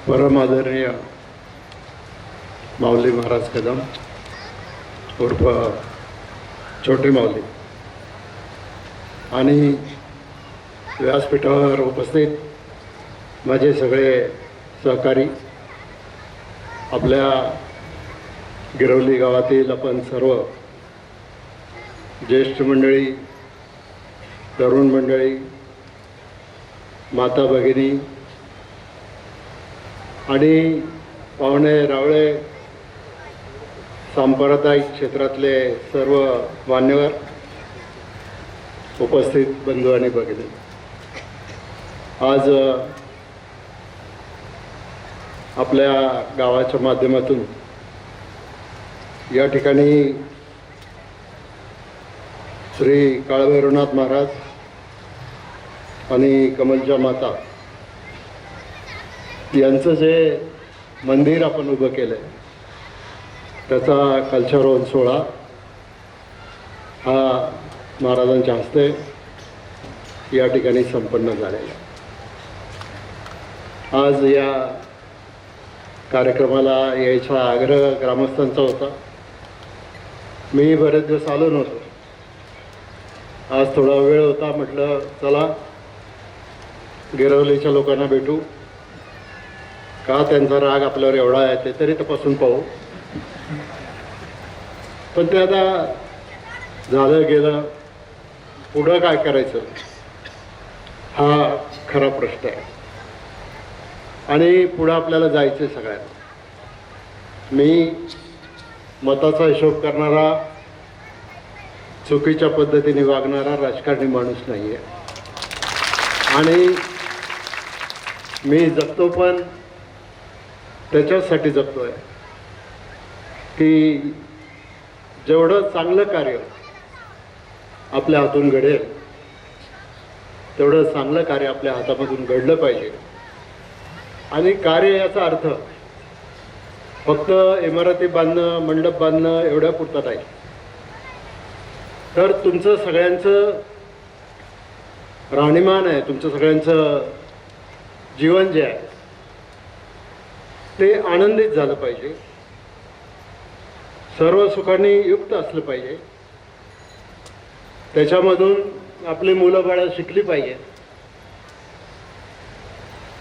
परम आदरणीय माऊली महाराज कदम उर्फ छोटे माऊली आणि व्यासपीठावर उपस्थित माझे सगळे सहकारी, आपल्या गिरवली गावातील आपण सर्व ज्येष्ठ मंडळी, तरुण मंडळी, माता भगिनी आणि पाहुणे रावळे, सांप्रदायिक क्षेत्रातले सर्व मान्यवर, उपस्थित बंधू आणि भगिनी, आज आपल्या गावाच्या माध्यमातून या ठिकाणी श्री काळभैरवनाथ महाराज आणि कमलच्या माता यांचं जे मंदिर आपण उभं केलं आहे त्याचा कलशारोहण सोहळा हा महाराजांच्या हस्ते या ठिकाणी संपन्न झालेला. आज या कार्यक्रमाला यायचा आग्रह ग्रामस्थांचा होता. मी बरेच दिवस आलो नव्हतो. आज थोडा वेळ होता, म्हटलं चला गिरवलीच्या लोकांना भेटू, का त्यांचा राग आपल्यावर एवढा आहे ते तरी तपासून पाहू. पण ते आता झालं गेलं, पुढं काय करायचं हा खरा प्रश्न आहे. आणि पुढं आपल्याला जायचं आहे सगळ्यांना. मी मताचा हिशोब करणारा, चुकीच्या पद्धतीने वागणारा राजकारणी माणूस नाही आहे. आणि मी जगतो पण त्याच्यासाठी जगतो आहे की जेवढं चांगलं कार्य आपल्या हातून घडेल तेवढं चांगलं कार्य आपल्या हातामधून घडलं पाहिजे. आणि कार्य याचा अर्थ फक्त इमारती बांधणं, मंडप बांधणं एवढ्या पुरतं नाही, तर तुमचं सगळ्यांचं राहणीमान आहे, तुमचं सगळ्यांचं जीवन जे आहे ते आनंदित झालं पाहिजे, सर्व सुखांनी युक्त असलं पाहिजे. त्याच्यामधून आपली मुलं बाळं शिकली पाहिजे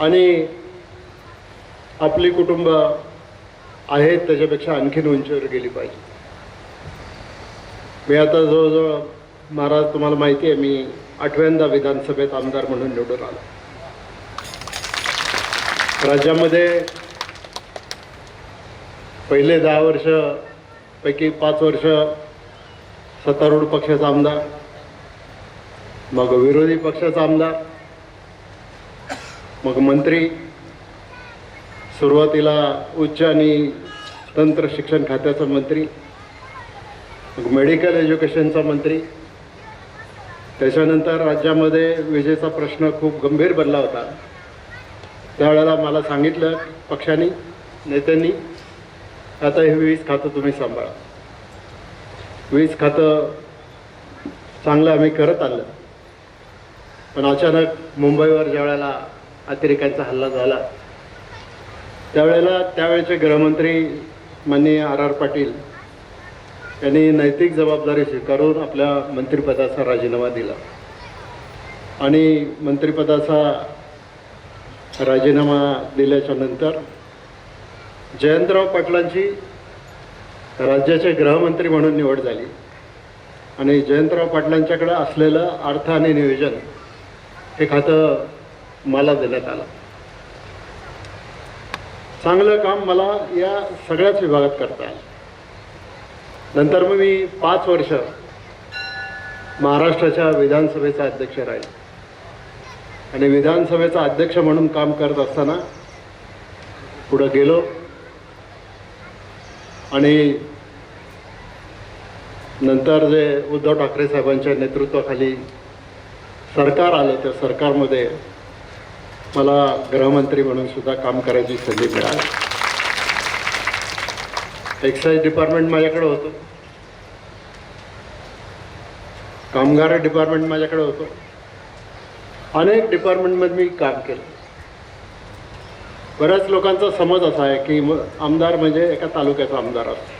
आणि आपली कुटुंब आहेत त्याच्यापेक्षा आणखीन उंचीवर गेली पाहिजे. मी आता जवळजवळ, महाराज तुम्हाला माहिती आहे, मी 8व्यांदा विधानसभेत आमदार म्हणून निवडून आलो. राज्यामध्ये पहिले 10 वर्ष पैकी 5 वर्ष सत्तारूढ पक्षाचा आमदार, मग विरोधी पक्षाचा आमदार, मग मंत्री, सुरुवातीला उच्च आणि तंत्र शिक्षण खात्याचा मंत्री, मग मेडिकल एज्युकेशनचा मंत्री. त्याच्यानंतर राज्यामध्ये विजेचा प्रश्न खूप गंभीर बनला होता. त्यावेळेला मला सांगितलं पक्षाने, नेत्यांनी, आता हे वीज खातं तुम्ही सांभाळा. वीज खातं चांगलं आम्ही करत आलं. पण अचानक मुंबईवर ज्या वेळेला अतिरेक्यांचा हल्ला झाला त्यावेळेला त्यावेळेचे गृहमंत्री माननीय R.R. पाटील यांनी नैतिक जबाबदारी स्वीकारून आपल्या मंत्रिपदाचा राजीनामा दिला. आणि मंत्रिपदाचा राजीनामा दिल्याच्या नंतर जयंतराव पाटलांची राज्याचे गृहमंत्री म्हणून निवड झाली. आणि जयंतराव पाटलांच्याकडे असलेलं अर्थ आणि नियोजन हे खातं मला देण्यात आलं. चांगलं काम मला या सगळ्याच विभागात करता आलं. नंतर मग मी 5 वर्ष महाराष्ट्राच्या विधानसभेचा अध्यक्ष राहिले. आणि विधानसभेचा अध्यक्ष म्हणून काम करत असताना पुढं गेलो आणि नंतर जे उद्धव ठाकरे साहेबांच्या नेतृत्वाखाली सरकार आलं त्या सरकारमध्ये मला गृहमंत्री म्हणून सुद्धा काम करायची संधी मिळाली. एक्साईज डिपार्टमेंट माझ्याकडे होतं, कामगार डिपार्टमेंट माझ्याकडे होतं, अनेक डिपार्टमेंटमध्ये मी काम केलं. बऱ्याच लोकांचा समज असा आहे की आमदार म्हणजे एका तालुक्याचा आमदार असतो,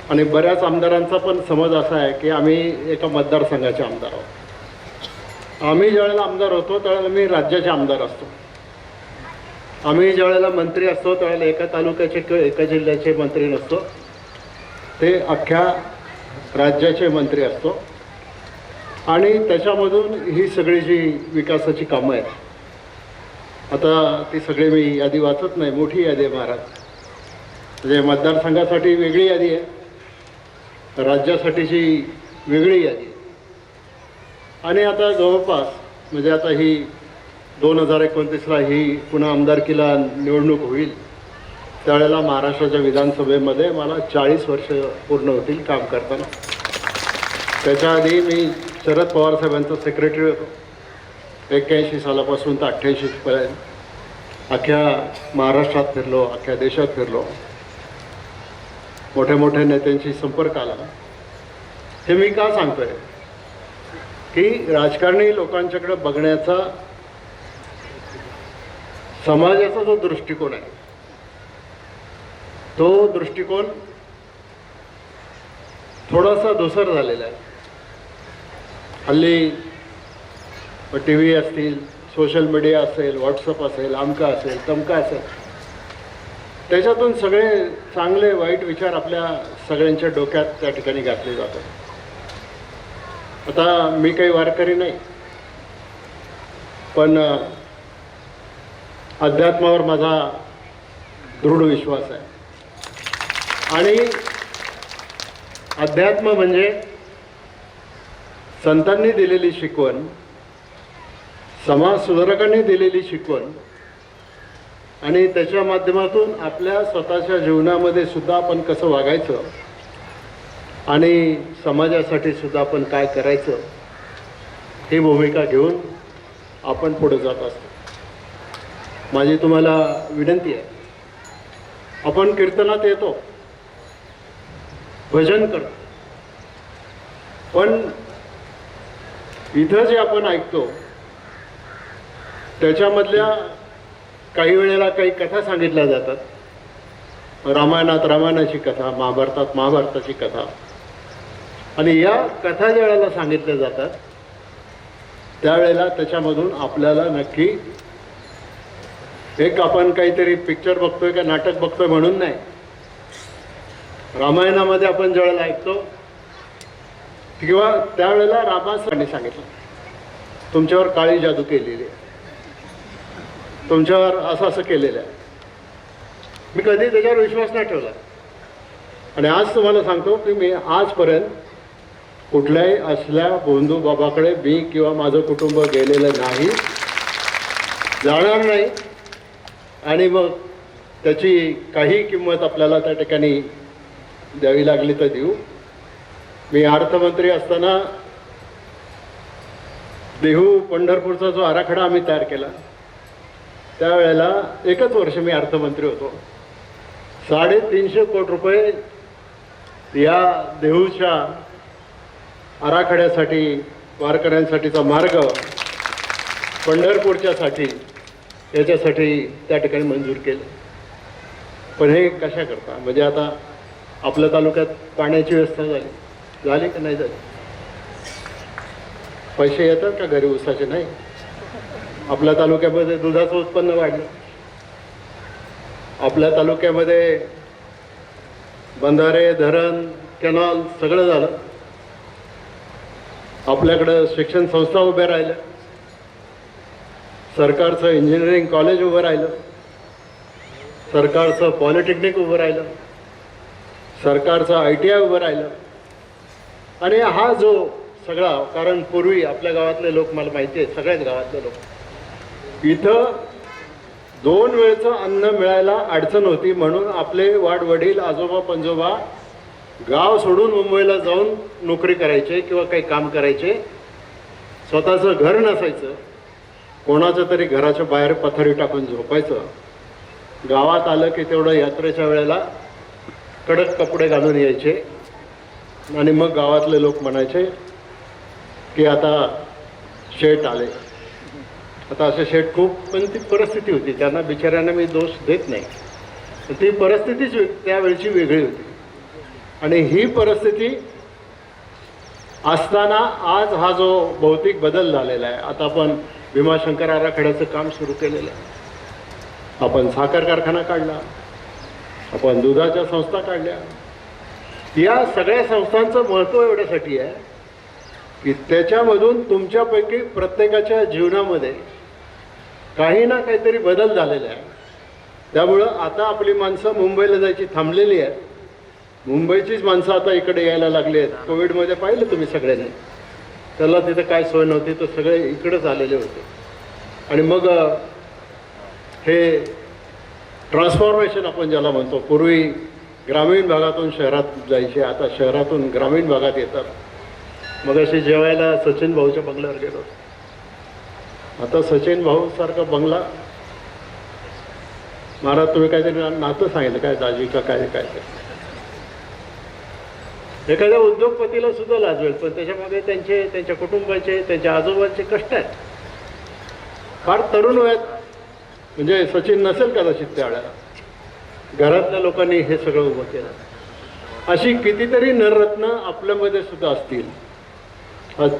आणि बऱ्याच आमदारांचा पण समज असा आहे की आम्ही एका मतदारसंघाचे आमदार आहोत. आम्ही ज्यावेळेला आमदार होतो त्यावेळेला मी राज्याचे आमदार असतो. आम्ही ज्यावेळेला मंत्री असतो त्यावेळेला एका तालुक्याचे किंवा एका जिल्ह्याचे मंत्री नसतो, ते अख्ख्या राज्याचे मंत्री असतो. आणि त्याच्यामधून ही सगळी जी विकासाची कामं आहेत, आता ती सगळी मी यादी वाचत नाही, मोठी यादी आहे महाराज. म्हणजे मतदारसंघासाठी वेगळी यादी आहे, राज्यासाठीची वेगळी यादी आहे. आणि आता जवळपास म्हणजे आता ही 2029ला ही पुन्हा आमदारकीला निवडणूक होईल, त्यावेळेला महाराष्ट्राच्या विधानसभेमध्ये मला 40 वर्ष पूर्ण होतील काम करताना. त्याच्या आधी मी शरद पवार साहेबांचा सेक्रेटरी होतो. 81 सालापासून तर 88पर्यंत अख्ख्या महाराष्ट्रात फिरलो, अख्ख्या देशात फिरलो, मोठ्या मोठ्या नेत्यांशी संपर्क आला. हे मी का सांगतोय की राजकारणी लोकांच्याकडे बघण्याचा समाजाचा जो दृष्टिकोन आहे, तो दृष्टिकोन थोडासा धूसर झालेला आहे. हल्ली टी व्ही असतील, सोशल मीडिया असेल, व्हॉट्सअप असेल, आमका असेल, तमका असेल, त्याच्यातून सगळे चांगले वाईट विचार आपल्या सगळ्यांच्या डोक्यात त्या ठिकाणी घातले जातात. आता मी काही वारकरी नाही, पण अध्यात्मावर माझा दृढ विश्वास आहे. आणि अध्यात्म म्हणजे संतांनी दिलेली शिकवण, समाज सुधारकांनी दिलेली शिकवण, आणि त्याच्या माध्यमातून आपल्या स्वतःच्या जीवनामध्ये सुद्धा आपण कसं वागायचं आणि समाजासाठी सुद्धा आपण काय करायचं, ही भूमिका घेऊन आपण पुढे जात असतो. माझी तुम्हाला विनंती आहे, आपण कीर्तनात येतो, भजन करतो, पण इथं जे आपण ऐकतो त्याच्यामधल्या काही वेळेला काही कथा सांगितल्या जातात. रामायणात रामायणाची कथा, महाभारतात महाभारताची कथा, आणि या कथा ज्या वेळेला सांगितल्या जातात त्यावेळेला त्याच्यामधून आपल्याला नक्की एक आपण काहीतरी पिक्चर बघतोय का नाटक बघतोय म्हणून नाही. रामायणामध्ये आपण ज्या वेळेला ऐकतो किंवा त्यावेळेला रामासाने सांगितलं, तुमच्यावर काळी जादू केलेली आहे, तुमच्यावर असं असं केलेलं आहे. मी कधी त्याच्यावर विश्वास नाही ठेवला. आणि आज तुम्हाला सांगतो की मी आजपर्यंत कुठल्याही असल्या बोंधू बाबाकडे मी किंवा माझं कुटुंब गेलेलं नाही, जाणार नाही. आणि मग त्याची काही किंमत आपल्याला त्या ठिकाणी द्यावी लागली तर देऊ. मी अर्थमंत्री असताना देहू पंढरपूरचा जो आराखडा आम्ही तयार केला, त्यावेळेला एकच वर्ष मी अर्थमंत्री होतो. 350 कोटी रुपये या देहूच्या आराखड्यासाठी, वारकऱ्यांसाठीचा मार्ग, पंढरपूरच्यासाठी, याच्यासाठी त्या ठिकाणी मंजूर केलं. पण हे कशा करता, म्हणजे आता आपल्या तालुक्यात पाण्याची व्यवस्था झाली का नाही झाली? पैसे येतात का घरी ऊसाचे? नाही. आपल्या तालुक्यामध्ये दुधाचं उत्पन्न वाढलं, आपल्या तालुक्यामध्ये बंधारे, धरण, कॅनॉल सगळं झालं. आपल्याकडं शिक्षण संस्था उभ्या राहिल्या, सरकारचं इंजिनिअरिंग कॉलेज उभं राहिलं, सरकारचं पॉलिटेक्निक उभं राहिलं, सरकारचं ITI उभं राहिलं. आणि हा जो सगळा, कारण पूर्वी आपल्या गावातले लोक, मला माहिती आहे सगळ्याच गावातले लोक, इथं 2 वेळचं अन्न मिळायला अडचण होती, म्हणून आपले वाडवडील, आजोबा पंजोबा गाव सोडून मुंबईला जाऊन नोकरी करायचे किंवा काही काम करायचे. स्वतःचं घर नसायचं, कोणाचं तरी घराच्या बाहेर पथारी टाकून झोपायचं. गावात आलं की तेवढं यात्रेच्या वेळेला कडक कपडे घालून यायचे, आणि मग गावातले लोक म्हणायचे की आता शेठ आले आता असे शेठ खूप, पण ती परिस्थिती होती, त्यांना बिचाऱ्यांना मी दोष देत नाही, पण ती परिस्थितीच त्यावेळची वेगळी होती. आणि ही परिस्थिती असताना आज हा जो भौतिक बदल झालेला आहे, आता आपण भीमाशंकर आराखड्याचं काम सुरू केलेलं आहे, आपण साखर कारखाना काढला, आपण दुधाच्या संस्था काढल्या. या सगळ्या संस्थांचं महत्त्व एवढ्यासाठी आहे की त्याच्यामधून तुमच्यापैकी प्रत्येकाच्या जीवनामध्ये काही ना काहीतरी बदल झालेला आहे. त्यामुळं आता आपली माणसं मुंबईला जायची थांबलेली आहेत. मुंबईचीच माणसं आता इकडे यायला लागली आहेत. कोविडमध्ये पाहिलं तुम्ही सगळ्यांनी, त्याला तिथं काय सोय नव्हती, तर सगळे इकडंच आलेले होते. आणि मग हे ट्रान्सफॉर्मेशन आपण ज्याला म्हणतो, पूर्वी ग्रामीण भागातून शहरात जायचे, आता शहरातून ग्रामीण भागात येतात. मग अशी जेवायला सचिन भाऊच्या बंगल्यावर गेलो, आता सचिन भाऊ सारखा बंगला. महाराज तुम्ही काहीतरी नातं सांगितलं काय, दाजी का काय काय एखाद्या उद्योगपतीला सुद्धा लाजवेल, पण त्याच्यामध्ये त्यांच्या कुटुंबाचे, त्यांच्या आजोबाचे कष्ट आहेत. फार तरुण वयात, म्हणजे सचिन नसेल कदाचित त्यावेळेला, घरातल्या लोकांनी हे सगळं उभं केलं. अशी कितीतरी नररत्न आपल्यामध्ये सुद्धा असतील.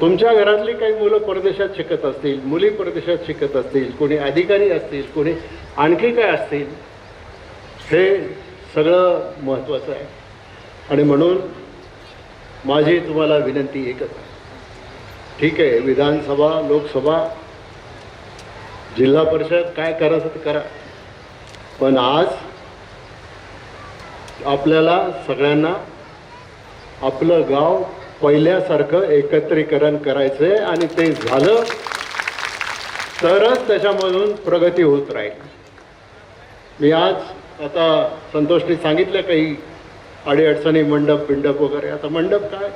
तुमच्या घरातली काही मुलं परदेशात शिकत असतील, मुली परदेशात शिकत असतील, कोणी अधिकारी असतील, कोणी आणखी काय असतील. हे सगळं महत्त्वाचं आहे. आणि म्हणून माझी तुम्हाला विनंती एकच आहे, ठीक आहे, विधानसभा, लोकसभा, जिल्हा परिषद काय करायचं ते करा, पण आज आपल्याला सगळ्यांना आपलं गाव पहिल्यासारखं एकत्रीकरण करायचं आहे. आणि ते झालं तरच त्याच्यामधून प्रगती होत राहील. मी आज आता संतोषने सांगितलं काही अडीअडचणी, मंडप पिंडप वगैरे. आता मंडप काय,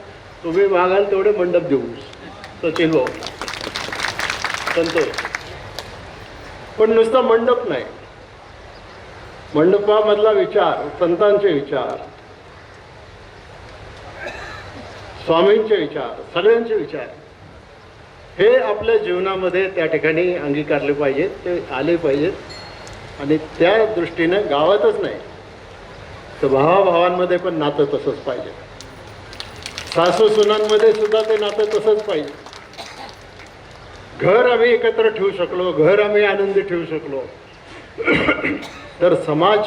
तुम्ही मागाल तेवढे मंडप देऊ सचिन भाऊ, संतोष. पण नुसता मंडप नाही, मंडपामधला विचार, संतांचे विचार, स्वामींचे विचार, सगळ्यांचे विचार हे आपल्या जीवनामध्ये त्या ठिकाणी अंगीकारले पाहिजेत, ते आले पाहिजेत. आणि त्या दृष्टीनं गावातच नाही तर भावाभावांमध्ये पण नातं तसंच पाहिजे, सासू सुनांमध्ये सुद्धा ते नातं तसंच पाहिजे. घर आम्ही एकत्र ठेवू शकलो, घर आम्ही आनंदी ठेवू शकलो, तर समाज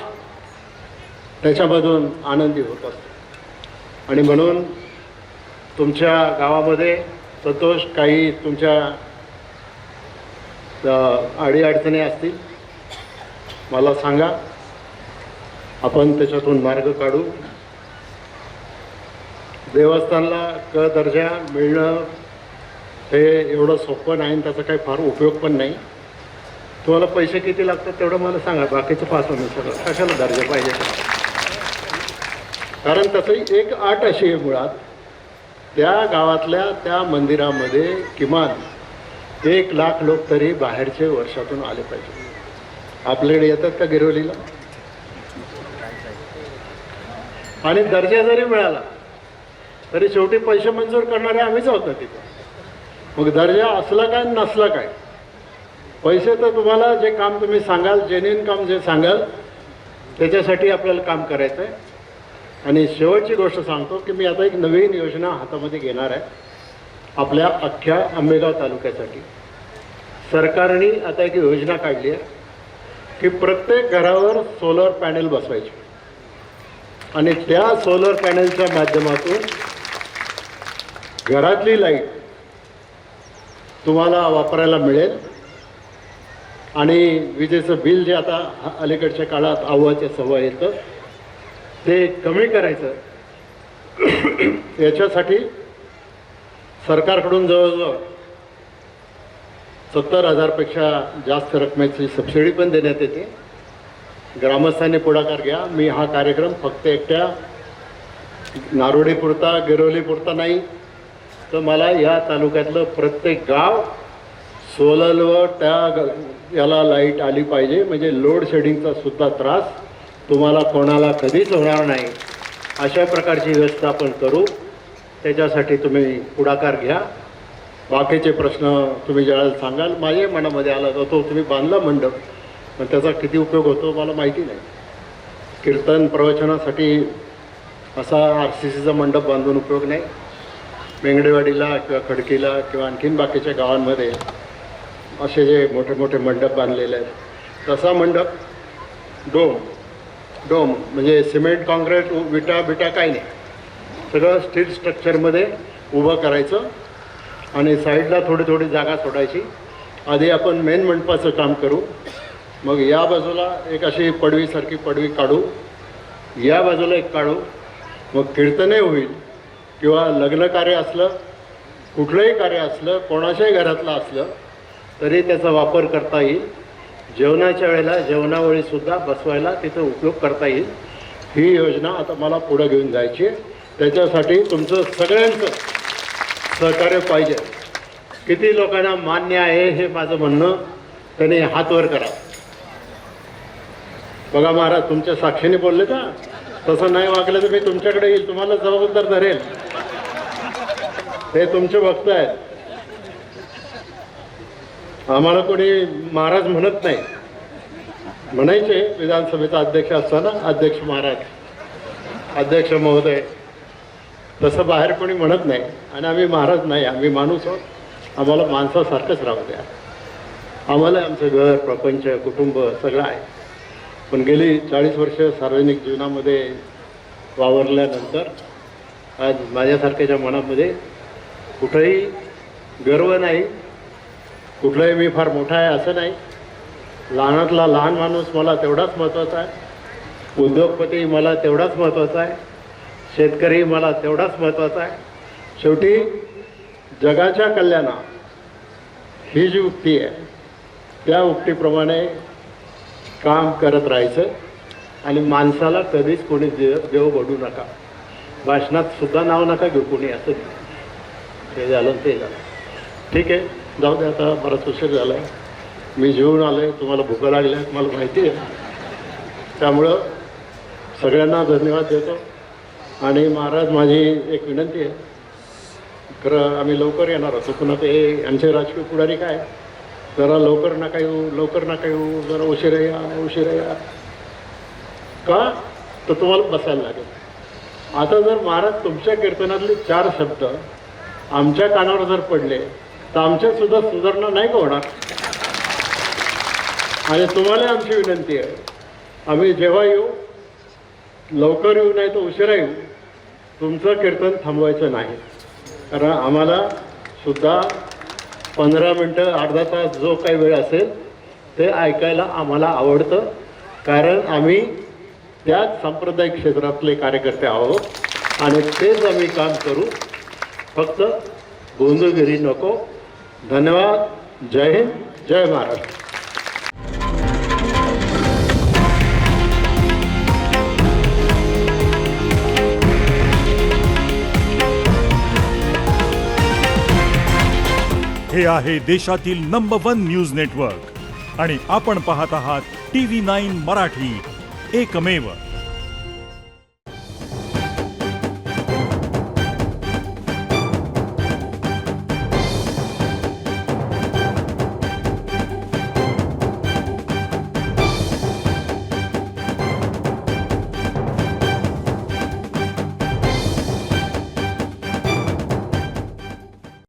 त्याच्यामधून आनंदी होत असतो. आणि म्हणून तुमच्या गावामध्ये संतोष, काही तुमच्या अडीअडचणी असतील मला सांगा, आपण त्याच्यातून मार्ग काढू. देवस्थानला क दर्जा मिळणं हे एवढं सोपं नाही, त्याचा काही फार उपयोग पण नाही. तुम्हाला पैसे किती लागतात तेवढं मला सांगा, बाकीचं पास होईल सगळं. कशाला दर्जा पाहिजे? कारण तसंही एक अट अशी आहे, मुळात त्या गावातल्या त्या मंदिरामध्ये किमान 1,00,000 लोक तरी बाहेरचे वर्षातून आले पाहिजे. आपल्याकडे येतात का गिरवलीला? आणि दर्जा जरी मिळाला तरी शेवटी पैसे मंजूर करणारे आम्हीच आहोत ना तिथं. मग दर्जा असला काय नसला काय, पैसे तर तुम्हाला जे काम तुम्ही सांगाल, जेन्युइन काम जे सांगाल त्याच्यासाठी आपल्याला काम करायचं आहे. आणि शेवटची गोष्ट सांगतो की मी आता एक नवीन योजना हातामध्ये घेणार आहे आपल्या अख्ख्या आंबेगाव तालुक्यासाठी. सरकारने आता एक योजना काढली आहे की प्रत्येक घरावर सोलर पॅनल बसवायचे आणि त्या सोलर पॅनलच्या माध्यमातून घरातली लाईट तुम्हाला वापरायला मिळेल. आणि विजेचं बिल जे आता अलीकडच्या काळात अव्वाच्या सव्वा येतं ते कमी करायचं. याच्यासाठी सरकारकडून जवळजवळ 70,000पेक्षा जास्त रकमेची सबसिडी पण देण्यात येते. ग्रामस्थांनी पुढाकार घ्या. मी हा कार्यक्रम फक्त एकट्या नारोडीपुरता, गिरवलीपुरता नाही, तर मला या तालुक्यातलं प्रत्येक गाव सोलरवर त्या याला लाईट आली पाहिजे, म्हणजे लोड शेडिंगचा सुद्धा त्रास तुम्हाला कोणाला कधीच होणार नाही. अशा प्रकारची व्यवस्था आपण करू. त्याच्यासाठी तुम्ही पुढाकार घ्या. बाकीचे प्रश्न तुम्ही ज्यावेळेला सांगाल माझ्या मनामध्ये आला तर तो तुम्ही बांधला मंडप, पण त्याचा किती उपयोग होतो मला माहिती नाही. कीर्तन प्रवचनासाठी असा RCCचा मंडप बांधून उपयोग नाही. मेंगडेवाडीला किंवा खडकीला किंवा आणखीन बाकीच्या गावांमध्ये असे जे मोठे मोठे मंडप बांधलेले आहेत तसा मंडप डोम म्हणजे सिमेंट काँक्रीट विटा काही नाही, सगळं स्टील स्ट्रक्चरमध्ये उभं करायचं आणि साईडला थोडी जागा सोडायची. आधी आपण मेन मंडपाचं काम करू, मग या बाजूला एक अशी पडवीसारखी पडवी काढू, या बाजूला एक काढू, मग कीर्तने होईल किंवा लग्न कार्य असलं, कुठलंही कार्य असलं, कोणाच्याही घरातलं असलं तरी त्याचा वापर करता येईल. जेवणाच्या वेळेला जेवणावेळीसुद्धा बसवायला तिथं उपयोग करता येईल. ही योजना आता मला पुढं घेऊन जायची आहे. त्याच्यासाठी तुमचं सगळ्यांचं सहकार्य पाहिजे. किती लोकांना मान्य आहे हे माझं म्हणणं त्यांनी हात वर करा. बघा महाराज तुमच्या साक्षीने बोलले का, तसं नाही वागलं तर मी तुमच्याकडे येईल, तुम्हाला जबाबदार धरेल. हे तुमचे भक्त आहेत. आम्हाला कोणी महाराज म्हणत नाही. म्हणायचे विधानसभेचा अध्यक्ष असताना अध्यक्ष महाराज, अध्यक्ष महोदय, तसं बाहेर कोणी म्हणत नाही. आणि आम्ही महाराज नाही, आम्ही माणूस आहोत. आम्हाला माणसासारखंच राहू द्या. आम्हाला आमचं घर, प्रपंच, कुटुंब सगळं आहे. पण गेली 40 वर्ष सार्वजनिक जीवनामध्ये वावरल्यानंतर आज माझ्यासारख्याच्या मनामध्ये कुठंही गर्व नाही. कुठलाही मी फार मोठा आहे असं नाही. लहानातला लहान माणूस मला तेवढाच महत्त्वाचा आहे. उद्योगपती मला तेवढाच महत्त्वाचा आहे. शेतकरी मला तेवढाच महत्त्वाचा आहे. शेवटी जगाच्या कल्याणा ही जी उक्ती आहे त्या उक्तीप्रमाणे काम करत राहायचं आणि माणसाला कधीच कोणी देव बडू नका. भाषणात सुद्धा नाव नका घेऊ कोणी, असं ते झालं ते झालं. ठीक आहे, जाऊ दे, आता बराच उशीर झाला आहे. मी जेवून आलो आहे, तुम्हाला भुका लागल्या मला माहिती आहे. त्यामुळं सगळ्यांना धन्यवाद देतो. आणि महाराज माझी एक विनंती आहे, खरं आम्ही लवकर येणार होतो, पुन्हा ते आमचे राजकीय पुढारी काय जरा लवकर नका येऊ, जरा उशिरा या का, तर तुम्हाला बसायला लागेल. आता जर महाराज तुमच्या कीर्तनातले 4 शब्द आमच्या कानावर जर पडले तर आमच्यात सुद्धा सुधारणा नाही का होणार. आणि तुम्हाला आमची विनंती आहे, आम्ही जेव्हा येऊ लवकर येऊ नाही तर उशिरा येऊ, तुमचं कीर्तन थांबवायचं नाही. कारण आम्हाला सुद्धा 15 मिनटं अर्धा तास जो काही वेळ असेल ते ऐकायला आम्हाला आवडतं. कारण आम्ही त्याच सांप्रदायिक क्षेत्रातले कार्यकर्ते आहोत आणि तेच आम्ही काम करू. फक्त गोंधळगिरी नको. धन्यवाद. जय हिंद, जय महाराष्ट्र. हे आहे देशातील नंबर 1 न्यूज नेटवर्क आणि आपण पाहत आहात TV9 मराठी, एकमेव.